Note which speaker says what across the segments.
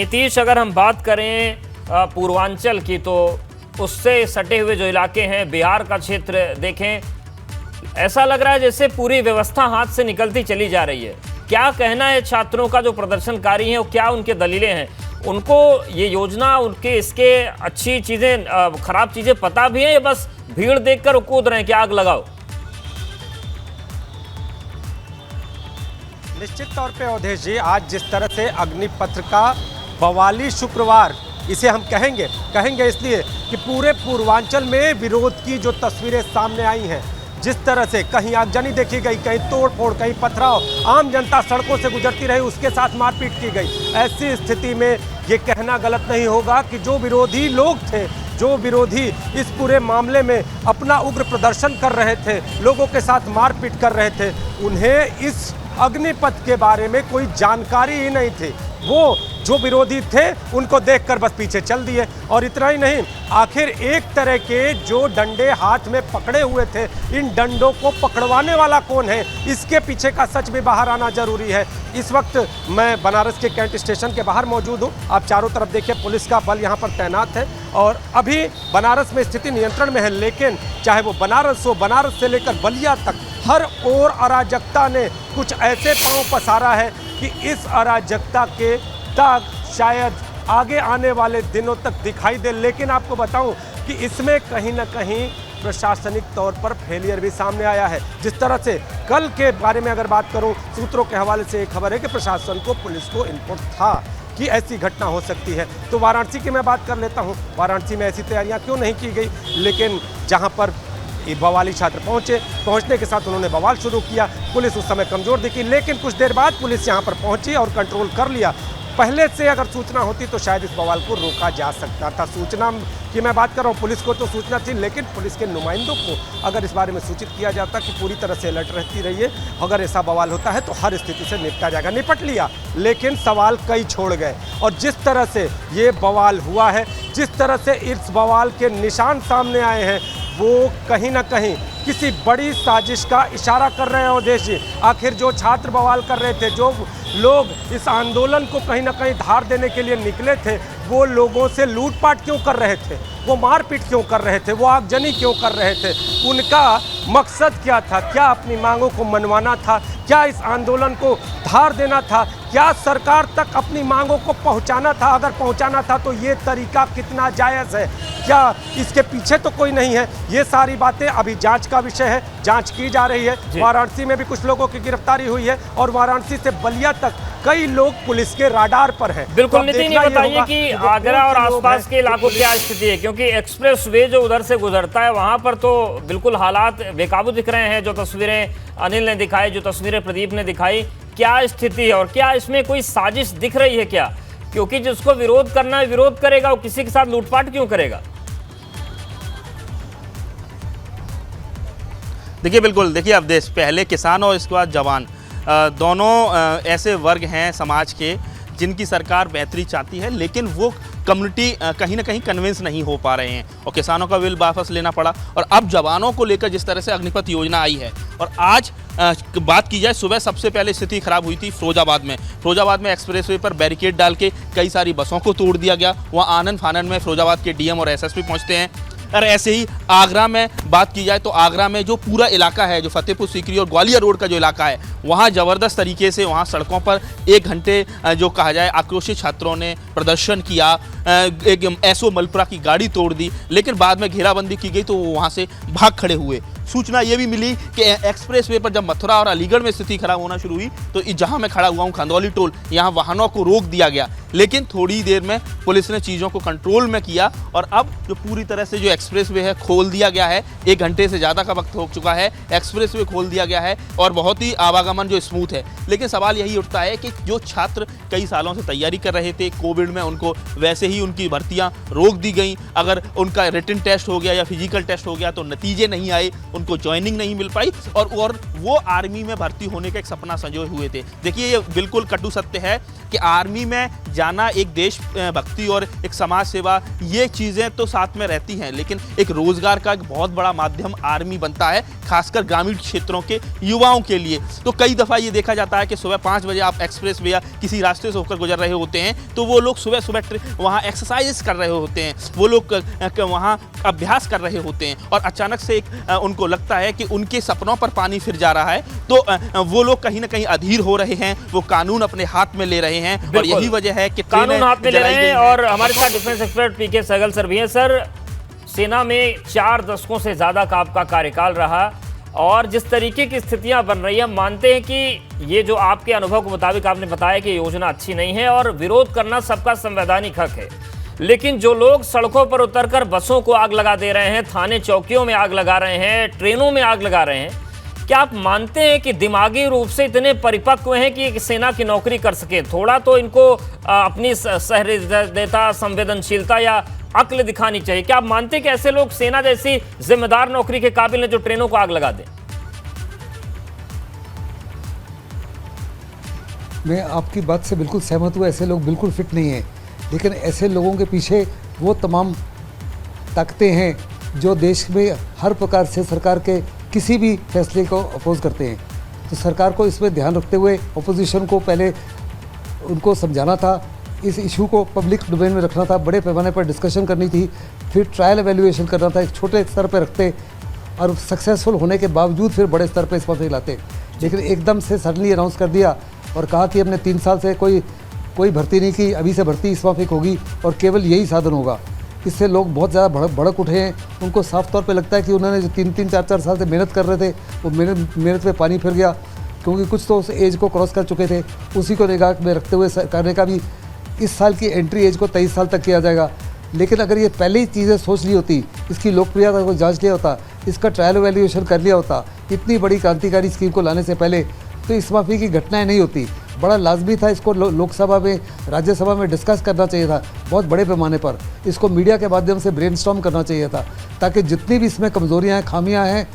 Speaker 1: नीतीश, अगर हम बात करें पूर्वांचल की, तो उससे सटे हुए जो इलाके हैं, बिहार का क्षेत्र देखें, ऐसा लग रहा है जैसे पूरी व्यवस्था हाथ से निकलती चली जा रही है। क्या कहना है छात्रों का जो प्रदर्शनकारी हैं, और क्या उनके दलीलें हैं? उनको ये योजना, उनके इसके अच्छी चीजें, खराब चीजें पता भी हैं, या बस भीड़ देखकर कूद रहे हैं कि आग लगाओ?
Speaker 2: निश्चित तौर पे अवधेश जी, आज जिस तरह से अग्निपथ का बवाली शुक्रवार इसे हम कहेंगे इसलिए कि पूरे पूर्वांचल में विरोध की जो तस्वीरें सामने आई हैं, जिस तरह से कहीं आगजनी देखी गई, कहीं तोड़फोड़, कहीं पथराव, आम जनता सड़कों से गुजरती रही, उसके साथ मारपीट की गई। ऐसी स्थिति में ये कहना गलत नहीं होगा कि जो विरोधी लोग थे, जो विरोधी इस पूरे मामले में अपना उग्र प्रदर्शन कर रहे थे, लोगों के साथ मारपीट कर रहे थे, उन्हें इस अग्निपथ के बारे में कोई जानकारी ही नहीं थी। वो जो विरोधी थे उनको देखकर बस पीछे चल दिए। और इतना ही नहीं, आखिर एक तरह के जो डंडे हाथ में पकड़े हुए थे, इन डंडों को पकड़वाने वाला कौन है, इसके पीछे का सच भी बाहर आना जरूरी है। इस वक्त मैं बनारस के कैंट स्टेशन के बाहर मौजूद हूँ। आप चारों तरफ देखिए, पुलिस का बल यहाँ पर तैनात है और अभी बनारस में स्थिति नियंत्रण में है। लेकिन चाहे वो बनारस हो, बनारस से लेकर बलिया तक, हर ओर अराजकता ने कुछ ऐसे पांव पसारा है कि इस अराजकता के दाग शायद आगे आने वाले दिनों तक दिखाई दे। लेकिन आपको बताऊं कि इसमें कहीं ना कहीं प्रशासनिक तौर पर फेलियर भी सामने आया है। जिस तरह से कल के बारे में अगर बात करूं, सूत्रों के हवाले से एक खबर है कि प्रशासन को, पुलिस को इनपुट था कि ऐसी घटना हो सकती है। तो वाराणसी की मैं बात कर लेता हूं। वाराणसी में ऐसी तैयारियां क्यों नहीं की गई, लेकिन जहां पर बवाली छात्र पहुंचने के साथ उन्होंने बवाल शुरू किया। पुलिस उस समय कमजोर दिखी, लेकिन कुछ देर बाद पुलिस यहां पर पहुंची और कंट्रोल कर लिया। पहले से अगर सूचना होती तो शायद इस बवाल को रोका जा सकता था। सूचना की मैं बात कर रहा हूँ, पुलिस को तो सूचना थी, लेकिन पुलिस के नुमाइंदों को अगर इस बारे में सूचित किया जाता कि पूरी तरह से अलर्ट रहती रहिए, अगर ऐसा बवाल होता है तो हर स्थिति से निपटा जाएगा। निपट लिया, लेकिन सवाल कई छोड़ गए। और जिस तरह से ये बवाल हुआ है, जिस तरह से इस बवाल के निशान सामने आए हैं, वो कहीं ना कहीं किसी बड़ी साजिश का इशारा कर रहे हैं अवधेश जी। आखिर जो छात्र बवाल कर रहे थे, जो लोग इस आंदोलन को कहीं ना कहीं धार देने के लिए निकले थे, वो लोगों से लूटपाट क्यों कर रहे थे, वो मारपीट क्यों कर रहे थे, वो आगजनी क्यों कर रहे थे, उनका मकसद क्या था? क्या अपनी मांगों को मनवाना था? क्या इस आंदोलन को धार देना था? क्या सरकार तक अपनी मांगों को पहुंचाना था? अगर पहुंचाना था तो ये तरीका कितना जायज़ है? क्या इसके पीछे तो कोई नहीं है? ये सारी बातें अभी जांच का विषय है, जांच की जा रही है। वाराणसी में भी कुछ लोगों की गिरफ्तारी हुई है और वाराणसी से बलिया तक कई लोग पुलिस के राडार पर हैं।
Speaker 1: बिल्कुल नितिन, ये बताइए कि आगरा और आसपास के इलाकों की क्या स्थिति है, क्योंकि एक्सप्रेस वे जो उधर से गुजरता है वहां पर तो बिल्कुल हालात बेकाबू दिख रहे हैं। जो तस्वीरें अनिल ने दिखाई, जो तस्वीरें प्रदीप ने दिखाई, क्या स्थिति है और क्या इसमें कोई साजिश दिख रही है क्या? क्योंकि जिसको विरोध करना है विरोध करेगा, वो किसी के साथ लूटपाट क्यों करेगा?
Speaker 3: देखिए, बिल्कुल देखिए, अब देश पहले किसान और इसके बाद जवान, दोनों ऐसे वर्ग हैं समाज के जिनकी सरकार बेहतरी चाहती है, लेकिन वो कम्युनिटी कहीं ना कहीं कन्विंस नहीं हो पा रहे हैं और किसानों का बिल वापस लेना पड़ा। और अब जवानों को लेकर जिस तरह से अग्निपथ योजना आई है, और आज बात की जाए, सुबह सबसे पहले स्थिति खराब हुई थी फिरोजाबाद में। फिरोजाबाद में एक्सप्रेसवे पर बैरिकेड डाल के कई सारी बसों को तोड़ दिया गया। वहाँ आनन फानन में फिरोजाबाद के डीएम और एसएसपी पहुँचते हैं। और ऐसे ही आगरा में बात की जाए तो आगरा में जो पूरा इलाका है, जो फतेहपुर सीकरी और ग्वालियर रोड का जो इलाका है, वहाँ ज़बरदस्त तरीके से वहाँ सड़कों पर 1 घंटे जो कहा जाए आक्रोशित छात्रों ने प्रदर्शन किया। एक एसओ मलपुरा की गाड़ी तोड़ दी, लेकिन बाद में घेराबंदी की गई तो वो वहाँ से भाग खड़े हुए। सूचना ये भी मिली कि एक्सप्रेस वे पर जब मथुरा और अलीगढ़ में स्थिति खराब होना शुरू हुई तो जहां मैं खड़ा हुआ हूं, खंदौली टोल, यहां वाहनों को रोक दिया गया। लेकिन थोड़ी देर में पुलिस ने चीज़ों को कंट्रोल में किया और अब जो पूरी तरह से जो एक्सप्रेस वे है खोल दिया गया है। 1 घंटे से ज़्यादा का वक्त हो चुका है, एक्सप्रेस वे खोल दिया गया है और बहुत ही आवागमन जो स्मूथ है। लेकिन सवाल यही उठता है कि जो छात्र कई सालों से तैयारी कर रहे थे, कोविड में उनको वैसे ही उनकी भर्तियाँ रोक दी गई। अगर उनका रिटन टेस्ट हो गया या फिजिकल टेस्ट हो गया तो नतीजे नहीं आए, उनको ज्वाइनिंग नहीं मिल पाई और वो आर्मी में भर्ती होने का एक सपना संजोए हुए थे। देखिए, ये बिल्कुल कटु सत्य है कि आर्मी में जाना एक देश भक्ति और एक समाज सेवा, ये चीज़ें तो साथ में रहती हैं, लेकिन एक रोज़गार का एक बहुत बड़ा माध्यम आर्मी बनता है, खासकर ग्रामीण क्षेत्रों के युवाओं के लिए। तो कई दफ़ा ये देखा जाता है कि सुबह 5 बजे आप एक्सप्रेस वे या किसी रास्ते से होकर गुजर रहे होते हैं, तो वो लोग सुबह सुबह वहाँ एक्सरसाइज कर रहे होते हैं, वो लोग वहाँ अभ्यास कर रहे होते हैं, और अचानक से उनको लगता है कि उनके सपनों पर पानी फिर जा रहा है, तो वो लोग कहीं ना कहीं अधीर हो रहे हैं, वो कानून अपने हाथ में ले रहे हैं, और यही वजह है कि
Speaker 1: कानून हाथ में ले रहे हैं। और हमारे साथ डिफेंस एक्सपर्ट पीके सहगल सर भी हैं। सर, सेना में 4 दशकों से ज्यादा का आपका कार्यकाल रहा, और जिस तरीके की स्थितियां बन रही हैं, हम मानते हैं कि ये जो आपके अनुभव के मुताबिक आपने बताया कि योजना अच्छी नहीं है और विरोध करना सबका संवैधानिक हक है, लेकिन जो लोग सड़कों पर उतरकर बसों को आग लगा दे रहे हैं, थाने चौकियों में आग लगा रहे हैं, ट्रेनों में आग लगा रहे हैं, क्या आप मानते हैं कि दिमागी रूप से इतने परिपक्व हैं कि एक सेना की नौकरी कर सके? थोड़ा तो इनको अपनी सहृदयता, संवेदनशीलता या अक्ल दिखानी चाहिए। क्या आप मानते हैं कि ऐसे लोग सेना जैसी जिम्मेदार नौकरी के काबिल हैं जो ट्रेनों को आग लगा दें?
Speaker 4: मैं आपकी बात से बिल्कुल सहमत हूँ, ऐसे लोग बिल्कुल फिट नहीं हैं, लेकिन ऐसे लोगों के पीछे वो तमाम ताकतें हैं जो देश में हर प्रकार से सरकार के किसी भी फैसले को अपोज करते हैं। तो सरकार को इसमें ध्यान रखते हुए अपोजिशन को पहले उनको समझाना था, इस इशू को पब्लिक डोमेन में रखना था, बड़े पैमाने पर डिस्कशन करनी थी, फिर ट्रायल एवेल्युएशन करना था, एक छोटे स्तर पर रखते और सक्सेसफुल होने के बावजूद फिर बड़े स्तर पर इस पर लाते। लेकिन एकदम से सडनली अनाउंस कर दिया और कहा कि हमने 3 साल से कोई भर्ती नहीं की, अभी से भर्ती इस माफिक होगी और केवल यही साधन होगा। इससे लोग बहुत ज़्यादा भड़क उठे हैं। उनको साफ तौर पे लगता है कि उन्होंने जो 3-3, 4-4 साल से मेहनत कर रहे थे, वो मेहनत में पानी फिर गया, क्योंकि कुछ तो उस एज को क्रॉस कर चुके थे। उसी को निगाह में रखते हुए करने का भी इस साल की एंट्री एज को 23 साल तक किया जाएगा। लेकिन अगर ये पहले ही चीज़ें सोच ली होती, इसकी लोकप्रियता को जांच लिया होता, इसका ट्रायल वैल्यूएशन कर लिया होता, इतनी बड़ी क्रांतिकारी स्कीम को लाने से पहले, तो इस माफी की घटनाएं नहीं होती। बड़ा लाजमी था इसको लोकसभा में, राज्यसभा में डिस्कस करना चाहिए था, बहुत बड़े पैमाने पर इसको मीडिया के माध्यम से ब्रेनस्टॉर्म करना चाहिए था, ताकि जितनी भी इसमें कमजोरियां हैं, खामियां हैं,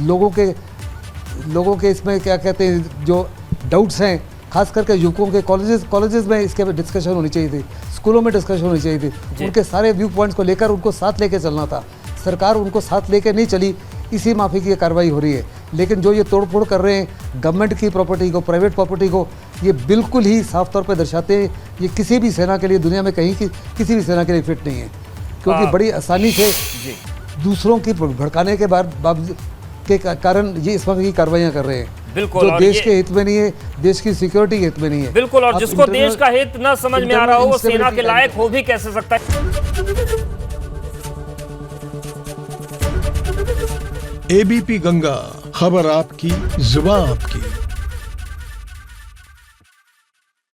Speaker 4: लोगों के इसमें क्या कहते हैं जो डाउट्स हैं, खास करके युवकों के कॉलेजेस में इसके डिस्कशन होनी चाहिए थी, स्कूलों में डिस्कशन होनी चाहिए थी, उनके सारे व्यू पॉइंट्स को लेकर उनको साथ लेके चलना था। सरकार उनको साथ लेके नहीं चली, इसी माफी की कार्रवाई हो रही है। लेकिन जो ये तोड़फोड़ कर रहे हैं गवर्नमेंट की प्रॉपर्टी को, प्राइवेट प्रॉपर्टी को, ये बिल्कुल ही साफ तौर पर दर्शाते हैं ये किसी भी सेना के लिए, दुनिया में कहीं की किसी भी सेना के लिए फिट नहीं है, क्योंकि बड़ी आसानी से दूसरों की भड़काने के के कारण ये इस वक्त की कार्रवाइयाँ कर रहे हैं,
Speaker 1: बिल्कुल,
Speaker 4: जो देश के हित में नहीं है, देश की सिक्योरिटी के हित में नहीं है।
Speaker 1: बिल्कुल, और जिसको देश का हित न समझ में आ रहा हो वो सेना के लायक हो भी कैसे सकता है।
Speaker 5: एबीपी गंगा, खबर आपकी, जुबान आपकी।